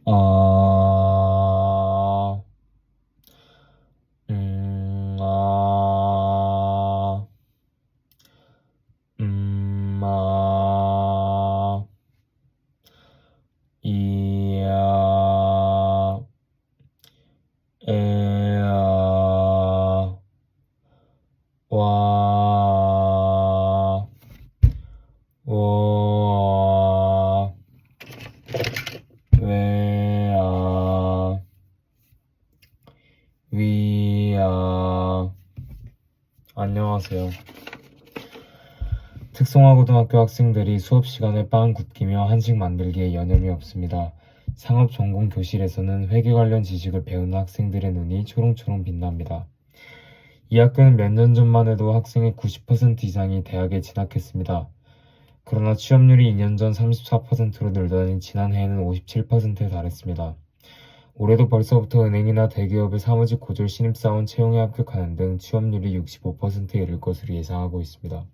아, 아, 아, 이야, 에야, 와, 와, 왜야, 위야. 안녕하세요. 특성화고등학교 학생들이 수업 시간에 빵 굽기며 한식 만들기에 여념이 없습니다. 상업 전공 교실에서는 회계 관련 지식을 배우는 학생들의 눈이 초롱초롱 빛납니다. 이 학교는 몇 년 전만 해도 학생의 90% 이상이 대학에 진학했습니다. 그러나 취업률이 2년 전 34%로 늘더니 지난해에는 57%에 달했습니다. 올해도 벌써부터 은행이나 대기업의 사무직 고졸 신입사원 채용에 합격하는 등 취업률이 65%에 이를 것으로 예상하고 있습니다.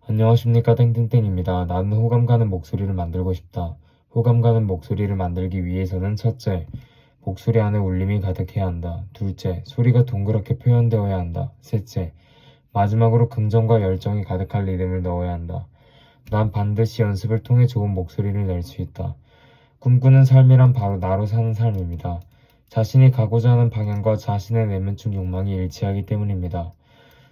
안녕하십니까 땡땡땡입니다. 나는 호감 가는 목소리를 만들고 싶다. 호감 가는 목소리를 만들기 위해서는 첫째, 목소리 안에 울림이 가득해야 한다. 둘째, 소리가 동그랗게 표현되어야 한다. 셋째, 마지막으로 긍정과 열정이 가득한 리듬을 넣어야 한다. 난 반드시 연습을 통해 좋은 목소리를 낼 수 있다. 꿈꾸는 삶이란 바로 나로 사는 삶입니다. 자신이 가고자 하는 방향과 자신의 내면적 욕망이 일치하기 때문입니다.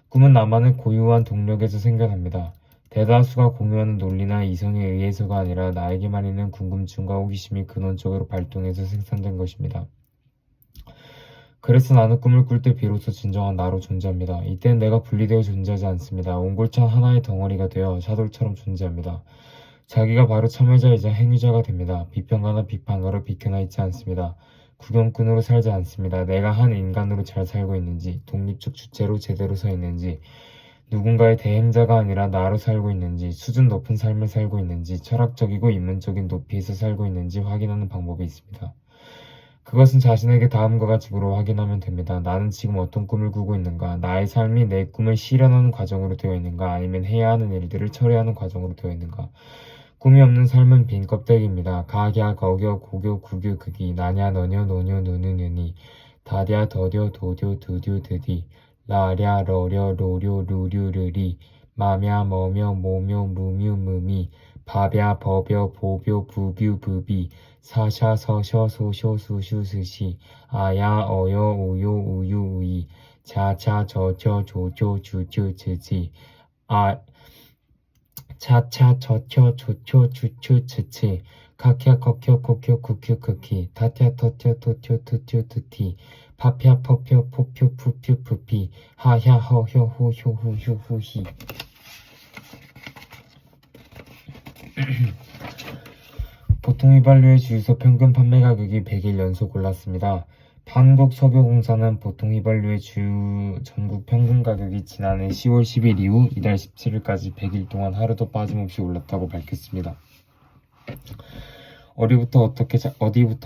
꿈은 나만의 고유한 동력에서 생겨납니다. 대다수가 공유하는 논리나 이성에 의해서가 아니라 나에게만 있는 궁금증과 호기심이 근원적으로 발동해서 생산된 것입니다. 그래서 나는 꿈을 꿀 때 비로소 진정한 나로 존재합니다. 이때는 내가 분리되어 존재하지 않습니다. 옹골찬 하나의 덩어리가 되어 샤돌처럼 존재합니다. 자기가 바로 참여자이자 행위자가 됩니다. 비평가나 비판가로 비켜나 있지 않습니다. 구경꾼으로 살지 않습니다. 내가 한 인간으로 잘 살고 있는지, 독립적 주체로 제대로 서 있는지, 누군가의 대행자가 아니라 나로 살고 있는지, 수준 높은 삶을 살고 있는지, 철학적이고 인문적인 높이에서 살고 있는지 확인하는 방법이 있습니다. 그것은 자신에게 다음과 같이 물어 확인하면 됩니다. 나는 지금 어떤 꿈을 꾸고 있는가? 나의 삶이 내 꿈을 실현하는 과정으로 되어 있는가? 아니면 해야 하는 일들을 처리하는 과정으로 되어 있는가? 꿈이 없는 삶은 빈 껍데기입니다. 가갸 거겨 고교 구교 극이 나냐 너녀 노녀 누누 누니 다랴 더뎌 도뎌 두듀 드디 라랴 러려 로료 루류 르리 마며 머며 모묘 무뮤 무미 바벼 버벼 보벼 부뷰 부비 사샤 서셔 소쇼 수슈 스시 아야 어여 우요 우유 우이 자차 저저 조조 주주 즈지 아 차차 저켜 조초 주추 츠치 카캬 커켜 코켜 쿠큐 크키 타튀 터튀 토튀 투튜 투티 파펴 퍼펴 포표 푸퓨 푸피 하야 허효 호효 후휴 후히 보통 휘발유의 주유소 평균 판매 가격이 100일 연속 올랐습니다. 한국석유공사는 보통 휘발유의 주유 전국 평균 가격이 지난해 10월 10일 이후 이달 17일까지 100일 동안 하루도 빠짐없이 올랐다고 밝혔습니다. 어디부터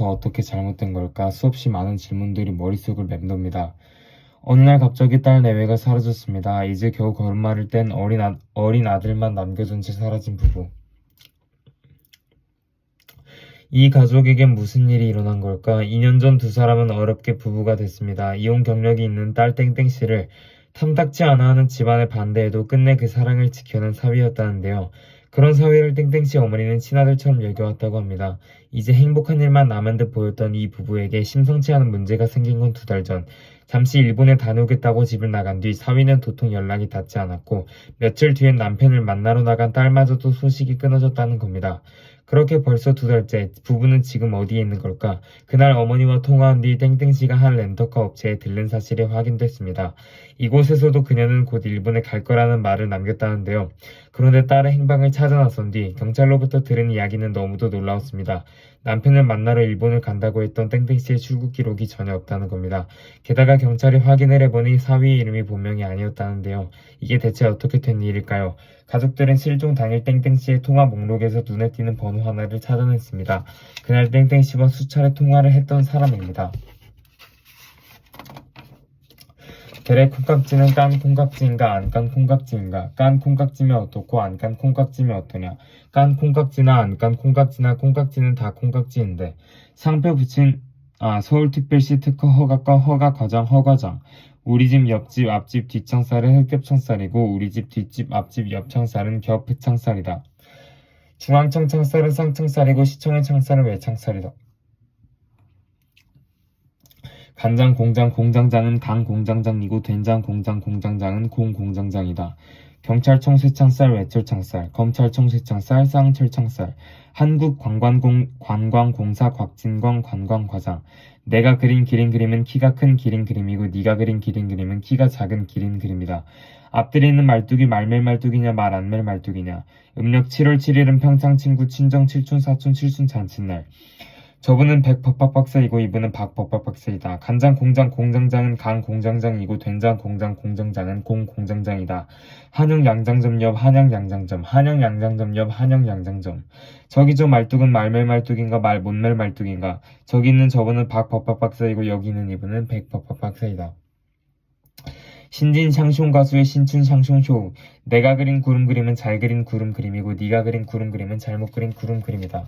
어떻게 잘못된 걸까? 수없이 많은 질문들이 머릿속을 맴돕니다. 어느 날 갑자기 딸 내외가 사라졌습니다. 이제 겨우 걸음마를 뗀 어린 아들만 남겨둔 채 사라진 부부. 이 가족에겐 무슨 일이 일어난 걸까? 2년 전 두 사람은 어렵게 부부가 됐습니다. 이혼 경력이 있는 딸 땡땡씨를 탐탁지 않아 하는 집안의 반대에도 끝내 그 사랑을 지켜낸 사위였다는데요. 그런 사위를 땡땡씨 어머니는 친아들처럼 여겨왔다고 합니다. 이제 행복한 일만 남은 듯 보였던 이 부부에게 심상치 않은 문제가 생긴 건 2달 전. 잠시 일본에 다녀오겠다고 집을 나간 뒤 사위는 도통 연락이 닿지 않았고 며칠 뒤엔 남편을 만나러 나간 딸마저도 소식이 끊어졌다는 겁니다. 그렇게 벌써 2달째 부부는 지금 어디에 있는 걸까? 그날 어머니와 통화한 뒤 땡땡씨가 한 렌터카 업체에 들른 사실이 확인됐습니다. 이곳에서도 그녀는 곧 일본에 갈 거라는 말을 남겼다는데요. 그런데 딸의 행방을 찾아 나선 뒤 경찰로부터 들은 이야기는 너무도 놀라웠습니다. 남편을 만나러 일본을 간다고 했던 땡땡씨의 출국 기록이 전혀 없다는 겁니다. 게다가 경찰이 확인을 해보니 사위의 이름이 본명이 아니었다는데요. 이게 대체 어떻게 된 일일까요? 가족들은 실종 당일 땡땡씨의 통화 목록에서 눈에 띄는 번호 하나를 찾아냈습니다. 그날 땡땡씨와 수차례 통화를 했던 사람입니다. 대래 콩깍지는 깐 콩깍지인가 안 깐 콩깍지인가? 깐 콩깍지면 어떻고 안 깐 콩깍지면 어떠냐? 깐 콩깍지나 안 깐 콩깍지나 콩깍지는 다 콩깍지인데. 상표 붙인 서울특별시 특허 허가과 허가과장 허가장. 우리 집 옆집 앞집 뒷창살은 흑겹창살이고 우리 집 뒷집 앞집 옆창살은 겹흑창살이다. 중앙청 창살은 쌍창살이고 시청의 창살은 외창살이다. 간장 공장 공장장은 강 공장장이고 된장 공장 공장장은 공 공장장이다. 경찰청 쇠창살 외철창살 검찰청 쇠창살 쌍철창살 한국관광공사 곽진광 관광과장. 내가 그린 기린 그림은 키가 큰 기린 그림이고 네가 그린 기린 그림은 키가 작은 기린 그림이다. 앞들에 있는 말뚝이 말멜 말뚝이냐 말 안 멜 말뚝이냐. 음력 7월 7일은 평창 친구 친정 칠춘 사춘 칠순 잔칫날. 저분은 백 법학박사이고 이분은 박 법학박사이다. 간장 공장 공장장은 강 공장장이고 된장 공장 공장장은 공 공장장이다. 한영 양장점 옆 한영 양장점 한영 양장점 옆 한영 양장점. 저기 저 말뚝은 말멜 말뚝인가 말 못멜 말뚝인가. 저기 있는 저분은 박 법학박사이고 여기 있는 이분은 백 법학박사이다. 신진 샹숑 가수의 신춘 샹숑쇼. 내가 그린 구름 그림은 잘 그린 구름 그림이고 네가 그린 구름 그림은 잘못 그린 구름 그림이다.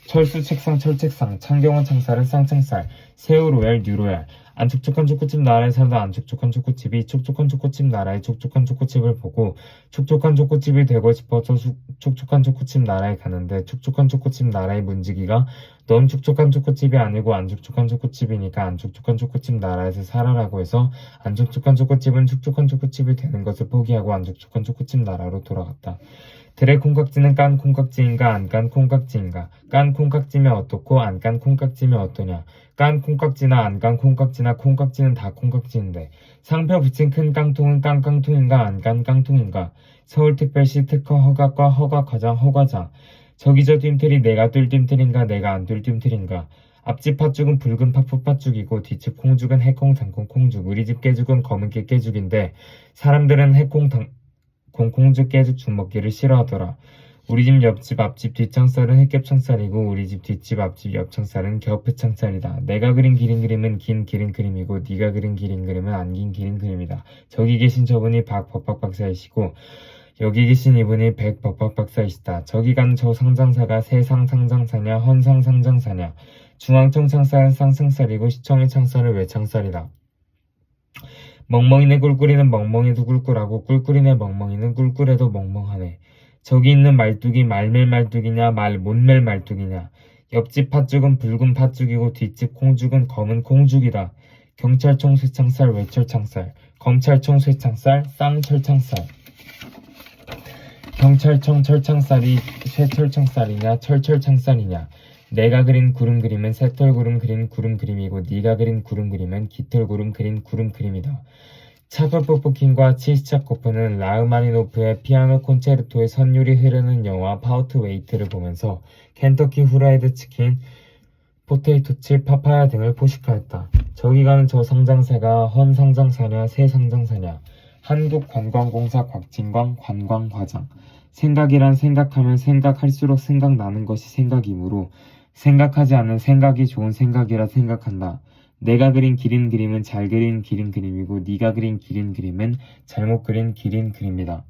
철수 책상 철책상 창경원 창살은 쌍창살 새우 로얄 뉴로얄. 안 촉촉한 초코칩 나라에 살다 안 촉촉한 초코칩이 촉촉한 초코칩 나라의 촉촉한 초코칩을 보고 촉촉한 초코칩이 되고 싶어서 촉촉한 초코칩 나라에 가는데 촉촉한 초코칩 나라의 문지기가 넌 촉촉한 초코칩이 아니고 안 촉촉한 초코칩이니까 안 촉촉한 초코칩 나라에서 살아라고 해서 안 촉촉한 초코칩은 촉촉한 초코칩이 되는 것을 포기하고 안 촉촉한 초코칩 나라로 돌아갔다. 들의 콩깍지는 깐 콩깍지인가 안 깐 콩깍지인가? 깐 콩깍지면 어떻고 안 깐 콩깍지면 어떠냐? 깐 콩깍지나 안 깐 콩깍지나 콩깍지는 다 콩깍지인데. 상표 붙인 큰 깡통은 깐 깡통인가 안 깐 깡통인가? 서울특별시 특허 허가과 허가과장 허가장. 저기 저 뜀틀이 내가 뚫 뜀틀인가 내가 안 뚫 뜀틀인가? 앞집 팥죽은 붉은 팥풋 팥죽이고 뒷집 콩죽은 해콩 당콩 콩죽. 우리 집 깨죽은 검은깨 깨죽인데 사람들은 해콩 콩콩죽 깨죽 죽 먹기를 싫어하더라. 우리 집 옆집 앞집 뒷창살은 흑겹창살이고 우리 집 뒷집 앞집 옆창살은 겹흑창살이다. 내가 그린 기린 그림은 긴 기린 그림이고 네가 그린 기린 그림은 안 긴 기린 그림이다. 저기 계신 저분이 박 법학박사이시고 여기 계신 이분이 백 법학박사이시다. 저기 간 저 상장사가 세상 상장사냐 헌상 상장사냐. 중앙청 창살은 쌍창살이고 시청의 창살은 외창살이다. 멍멍이네 꿀꿀이는 멍멍이도 꿀꿀하고 꿀꿀이네 멍멍이는 꿀꿀해도 멍멍하네. 저기 있는 말뚝이 말멜 말뚝이냐 말 못멜 말뚝이냐. 옆집 팥죽은 붉은 팥죽이고 뒷집 콩죽은 검은 콩죽이다. 경찰청 쇠창살 외철창살 검찰청 쇠창살 쌍철창살. 경찰청 철창살이 쇠철창살이냐 철철창살이냐. 내가 그린 구름 그림은 새털구름 그린 구름 그림이고 네가 그린 구름 그림은 깃털구름 그린 구름 그림이다. 차프포프킨과 치스차코프는 라흐마니노프의 피아노 콘체르토의 선율이 흐르는 영화 파우트 웨이트를 보면서 켄터키 후라이드 치킨, 포테이토 칩, 파파야 등을 포식하였다. 저기 가는 저 상장사가 헌 상장사냐 새 상장사냐. 한국관광공사 곽진광 관광과장. 생각이란 생각하면 생각할수록 생각나는 것이 생각이므로 생각하지 않는 생각이 좋은 생각이라 생각한다. 내가 그린 기린 그림은 잘 그린 기린 그림이고 네가 그린 기린 그림은 잘못 그린 기린 그림이다.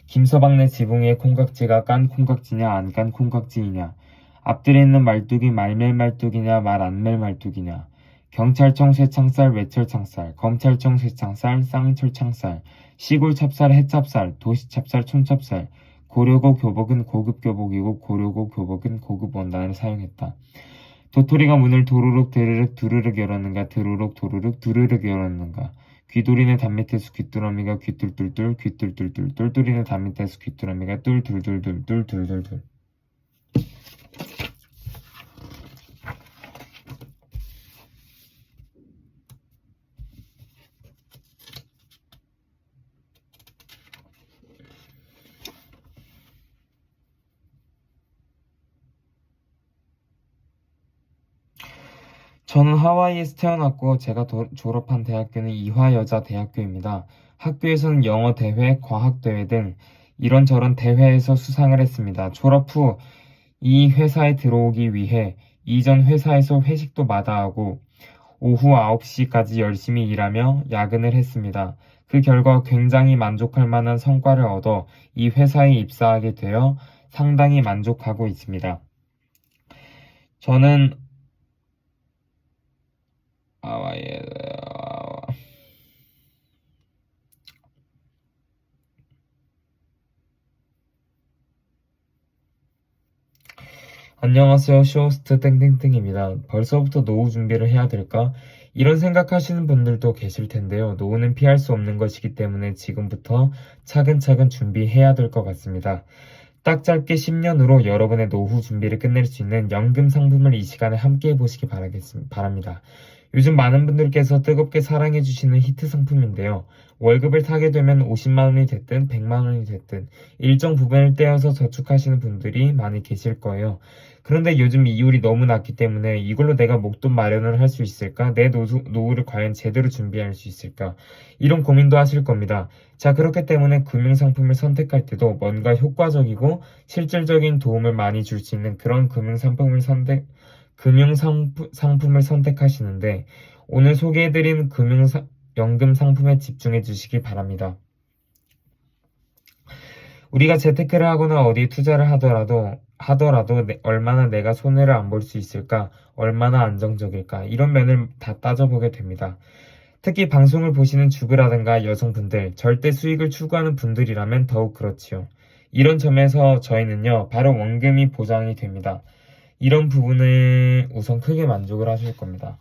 김서방네 지붕 위의 콩깍지가 깐 콩깍지냐 안 깐 콩깍지이냐. 앞들에 있는 말뚝이 말멜 말뚝이냐 말 안 멜 말뚝이냐. 경찰청 쇠창살 외철창살 검찰청 쇠창살 쌍철창살 시골 찹쌀 해찹쌀 도시 찹쌀 촌찹쌀. 고려고 교복은 고급 교복이고 고려고 교복은 고급 원단을 사용했다. 도토리가 문을 도루룩 드르륵 두르륵 열었는가 드루룩 도루룩 두르륵 열었는가. 귀돌이네 단밑에서 귀뚜라미가 귀뚤뚤뚤 귀뚤뚤뚤 똘똘이네 단밑에서 귀뚜라미가 뚫둘둘둘 뚫둘둘둘. 저는 하와이에서 태어났고 제가 졸업한 대학교는 이화여자대학교입니다. 학교에서는 영어 대회, 과학 대회 등 이런저런 대회에서 수상을 했습니다. 졸업 후 이 회사에 들어오기 위해 이전 회사에서 회식도 마다하고 오후 9시까지 열심히 일하며 야근을 했습니다. 그 결과 굉장히 만족할 만한 성과를 얻어 이 회사에 입사하게 되어 상당히 만족하고 있습니다. 저는 안녕하세요. 쇼호스트 땡땡땡입니다. 벌써부터 노후 준비를 해야 될까? 이런 생각하시는 분들도 계실 텐데요. 노후는 피할 수 없는 것이기 때문에 지금부터 차근차근 준비해야 될 것 같습니다. 딱 짧게 10년으로 여러분의 노후 준비를 끝낼 수 있는 연금 상품을 이 시간에 함께 해보시기 바랍니다. 요즘 많은 분들께서 뜨겁게 사랑해주시는 히트 상품인데요. 월급을 타게 되면 50만원이 됐든 100만원이 됐든 일정 부분을 떼어서 저축하시는 분들이 많이 계실 거예요. 그런데 요즘 이율이 너무 낮기 때문에 이걸로 내가 목돈 마련을 할 수 있을까? 내 노후를 과연 제대로 준비할 수 있을까? 이런 고민도 하실 겁니다. 자, 그렇기 때문에 금융상품을 선택할 때도 뭔가 효과적이고 실질적인 도움을 많이 줄 수 있는 그런 금융상품을 선택하시는데 오늘 소개해드린 연금 상품에 집중해 주시기 바랍니다. 우리가 재테크를 하거나 어디에 투자를 하더라도 얼마나 내가 손해를 안 볼 수 있을까, 얼마나 안정적일까 이런 면을 다 따져보게 됩니다. 특히 방송을 보시는 주부라든가 여성분들, 절대 수익을 추구하는 분들이라면 더욱 그렇지요. 이런 점에서 저희는요, 바로 원금이 보장이 됩니다. 이런 부분을 우선 크게 만족을 하실 겁니다.